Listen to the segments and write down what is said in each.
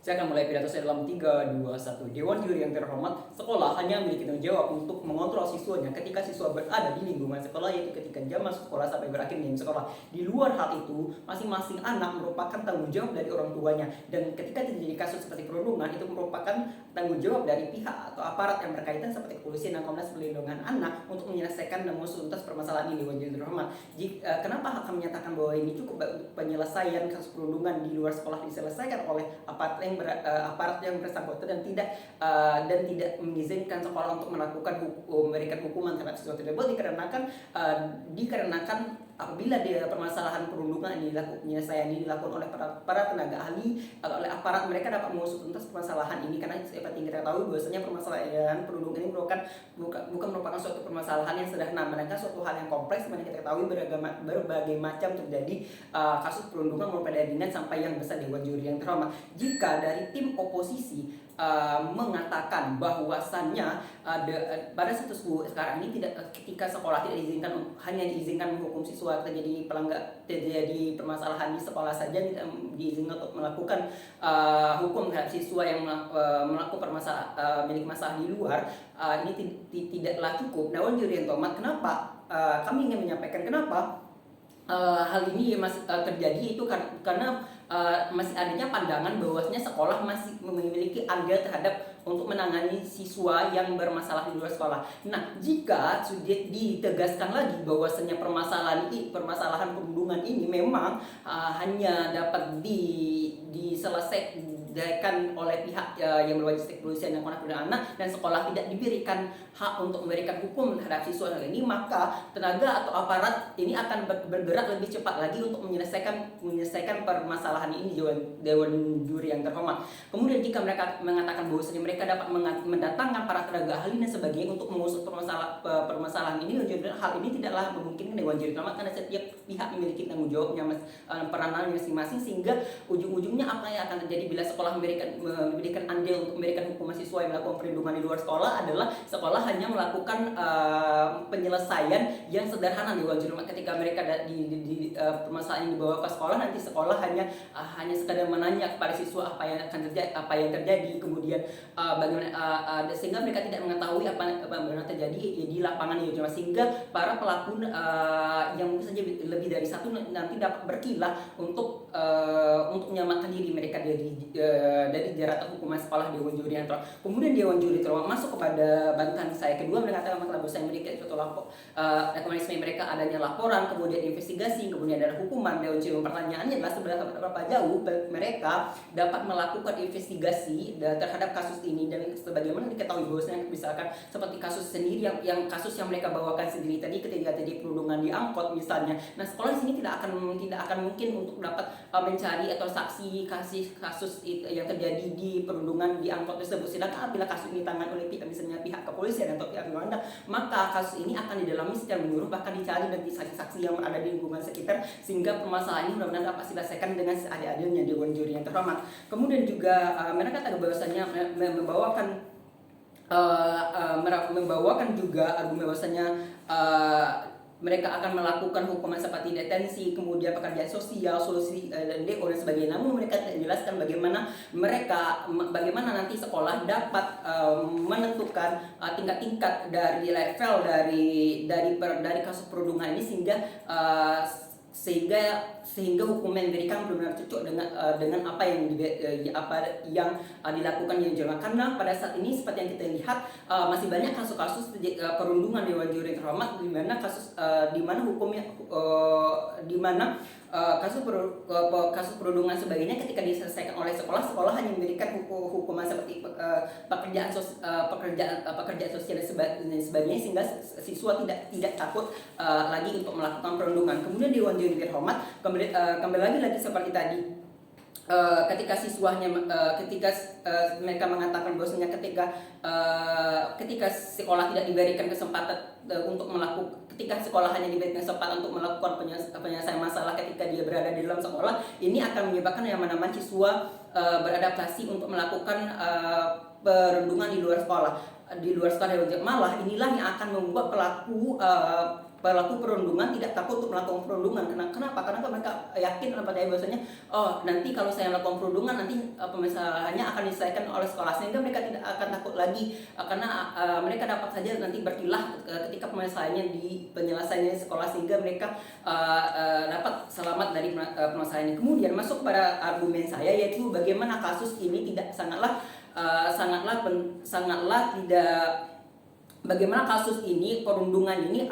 Saya akan mulai pidato saya dalam 3, 2, 1. Dewan Juri yang terhormat, sekolah hanya memiliki tanggung jawab untuk mengontrol siswanya ketika siswa berada di lingkungan sekolah, yaitu ketika jam masuk sekolah sampai berakhir di sekolah. Di luar hal itu, masing-masing anak merupakan tanggung jawab dari orang tuanya. Dan ketika terjadi kasus seperti perundungan, itu merupakan tanggung jawab dari pihak atau aparat yang berkaitan seperti kepolisian dan Komnas Perlindungan Anak untuk menyelesaikan dan mengusut tuntas permasalahan ini. Dewan Juri terhormat, kenapa hakim menyatakan bahwa ini cukup untuk penyelesaian kasus perundungan di luar sekolah diselesaikan oleh aparat yang bersangkutan dan tidak mengizinkan sekolah untuk melakukan memberikan hukuman terhadap siswa tersebut dikarenakan apabila permasalahan perundungan ini penyelesaian ini dilakukan oleh para tenaga ahli atau oleh aparat, mereka dapat mengusut tuntas permasalahan ini, karena seperti kita tahu bahwasanya permasalahan perundungan ini bukan merupakan suatu permasalahan yang sederhana, melainkan suatu hal yang kompleks, mana kita ketahui berbagai macam terjadi kasus perundungan mulai dari ringan sampai yang besar. Dewan Juri yang terhormat, jika dari tim oposisi mengatakan bahwasannya pada status sekarang ini ketika sekolah tidak diizinkan, hanya diizinkan menghukum siswa terjadi terjadi permasalahan di sekolah saja, tidak diizinkan untuk melakukan hukum terhadap siswa yang melakukan milik masalah di luar, ini tidaklah cukup. Dewan Juri yang terhormat, kenapa kami ingin menyampaikan kenapa hal ini masih terjadi, itu karena masih adanya pandangan bahwasanya sekolah masih memiliki andil terhadap untuk menangani siswa yang bermasalah di luar sekolah. Nah, jika sudah ditegaskan lagi bahwasanya permasalahan perundungan ini memang hanya dapat diselesaikan oleh pihak yang berwajib kepolisian dan Komnas Perlindungan Anak, dan sekolah tidak diberikan hak untuk memberikan hukum terhadap siswa ini, maka tenaga atau aparat ini akan bergerak lebih cepat lagi untuk menyelesaikan permasalahan ini. Dewan Juri yang terhormat, kemudian jika mereka mengatakan bahwasanya mereka dapat mendatangkan para tenaga ahli dan sebagainya untuk mengusut permasalahan ini, hal ini tidaklah memungkinkan. Dewan Juri terhormat, karena setiap pihak memiliki tanggung jawabnya, peranannya masing-masing, sehingga ujung-ujungnya apa yang akan terjadi bila sekolah memberikan andil untuk memberikan hukuman siswa yang melakukan perlindungan di luar sekolah adalah sekolah hanya melakukan penyelesaian yang sederhana. Dewan Juri, ketika mereka di permasalahan yang dibawa ke sekolah, nanti sekolah hanya sekadar menanya kepada siswa apa yang terjadi, kemudian bagaimana, sehingga mereka tidak mengetahui apa yang terjadi di lapangan, sehingga para pelaku yang mungkin saja lebih dari satu nanti dapat berkilah untuk menyelamatkan diri mereka dari jeratan hukuman sekolah. Dewan Juri yang terhormat, kemudian Dewan Juri terhormat masuk kepada bantahan saya kedua, mengatakan maka saya memberikan suatu rekomendasi mereka adanya laporan, kemudian investigasi, kemudian ada hukuman. Dewan Juri, pertanyaannya adalah seberapa jauh mereka dapat melakukan investigasi terhadap kasus ini, dan sebagaimana diketahui bahwasanya misalkan seperti kasus sendiri yang kasus yang mereka bawakan sendiri tadi ketika terjadi perundungan di angkot misalnya. Nah, sekolah di sini tidak akan mungkin untuk dapat mencari atau saksi kasus yang terjadi di perundungan di angkot tersebut. Sedangkan apabila kasus ini ditangani oleh misalnya pihak kepolisian atau pihak Rwanda, maka kasus ini akan didalami secara menyeluruh, bahkan dicari dan saksi-saksi yang ada di lingkungan sekitar, sehingga permasalahan ini benar-benar dapat diselesaikan dengan seadil-adilnya. Dewan Juri yang terhormat, kemudian juga mereka kata bahwasanya membawakan juga argumen bahwasanya mereka akan melakukan hukuman seperti detensi, kemudian pekerjaan sosial, solusi dan DO dan sebagainya. Namun mereka tidak jelaskan bagaimana nanti sekolah dapat menentukan tingkat-tingkat dari level dari kasus perundungan ini, sehingga hukuman yang diberikan benar-benar cocok dengan apa yang dilakukan yang dilakukan. Karena pada saat ini seperti yang kita lihat masih banyak kasus-kasus perundungan. Dewan Juri terhormat, kasus perundungan sebagainya ketika diselesaikan oleh sekolah hanya memberikan hukuman seperti pekerjaan sosial dan sebagainya, sehingga siswa tidak takut lagi untuk melakukan perundungan. Kemudian Dewan Juri terhormat, kembali lagi seperti tadi, ketika mereka mengatakan bahwasanya ketika sekolah tidak diberikan kesempatan ketika sekolah hanya diberikan kesempatan untuk melakukan penyelesaian masalah ketika dia berada di dalam sekolah, ini akan menyebabkan yang mana siswa beradaptasi untuk melakukan perundungan di luar sekolah. Malah inilah yang akan membuat pelaku pelaku perundungan tidak takut untuk melakukan perundungan. Kenapa? Karena mereka yakin dan percaya bahwasanya oh nanti kalau saya melakukan perundungan nanti permasalahannya akan diselesaikan oleh sekolah, sehingga mereka tidak akan takut lagi karena mereka dapat saja nanti berkilah ketika permasalahannya di penyelesaiannya di sekolah, sehingga mereka dapat selamat dari permasalahannya. Kemudian masuk pada argumen saya, yaitu bagaimana kasus ini tidak sangatlah tidak, bagaimana kasus ini, perundungan ini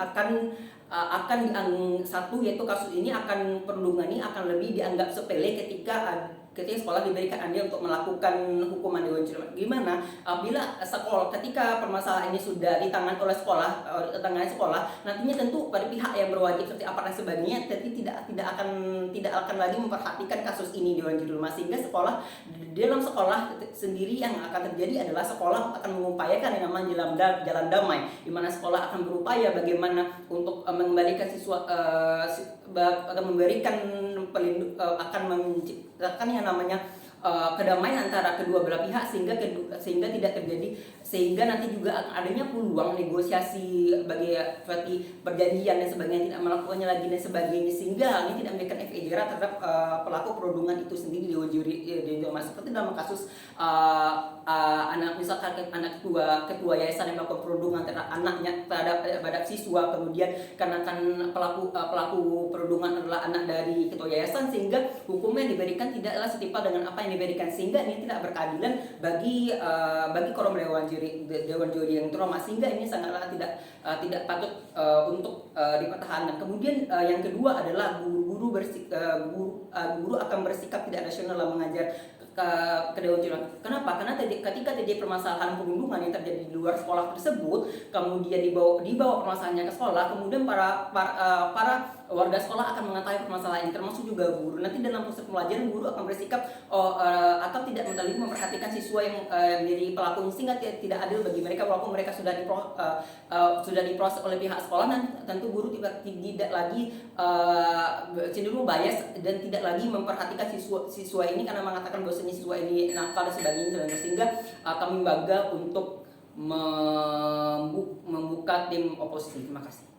satu, yaitu kasus ini perundungan ini akan lebih dianggap sepele ketika sekolah diberikan andil untuk melakukan hukuman dewan juri. Gimana apabila ketika permasalahan ini sudah ditangani oleh sekolah, nantinya tentu pada pihak yang berwajib seperti aparat dan sebagainya tidak akan lagi memperhatikan kasus ini dewan juri, sehingga dalam sekolah sendiri yang akan terjadi adalah sekolah akan mengupayakan yang namanya jalan damai, di mana sekolah akan berupaya bagaimana untuk mengembalikan siswa, akan memberikan akan menciptakan yang namanya kedamaian antara kedua belah pihak, sehingga tidak terjadi, sehingga nanti juga adanya peluang negosiasi seperti perjanjian dan sebagainya, tidak melakukannya lagi dan sebagainya, sehingga ini tidak memberikan efek jerah terhadap pelaku perundungan itu sendiri dewan juri. Seperti dalam kasus misalkan anak ketua yayasan yang melakukan perundungan terhadap siswa, kemudian karena kan pelaku perundungan adalah anak dari ketua yayasan, sehingga hukumnya diberikan tidaklah setimpal dengan apa yang diberikan, sehingga ini tidak berkeadilan bagi korum dewan juri yang trauma, sehingga ini sangatlah tidak patut untuk dipertahankan. Kemudian yang kedua adalah guru akan bersikap tidak rasional dalam mengajar ke dewan juri. Kenapa? Karena ketika terjadi permasalahan perundungan yang terjadi di luar sekolah tersebut, kemudian dibawa permasalahannya ke sekolah, kemudian para warga sekolah akan mengetahui permasalahan ini, termasuk juga guru. Nanti dalam proses pembelajaran guru akan bersikap atau tidak lagi memperhatikan siswa yang menjadi pelaku, sehingga tidak adil bagi mereka, walaupun mereka sudah diproses oleh pihak sekolah. Dan tentu guru tidak lagi cenderung bias dan tidak lagi memperhatikan siswa ini, karena mengatakan bahwasanya siswa ini nakal dan sebagainya, sehingga kami bangga untuk membuka tim oposisi. Terima kasih.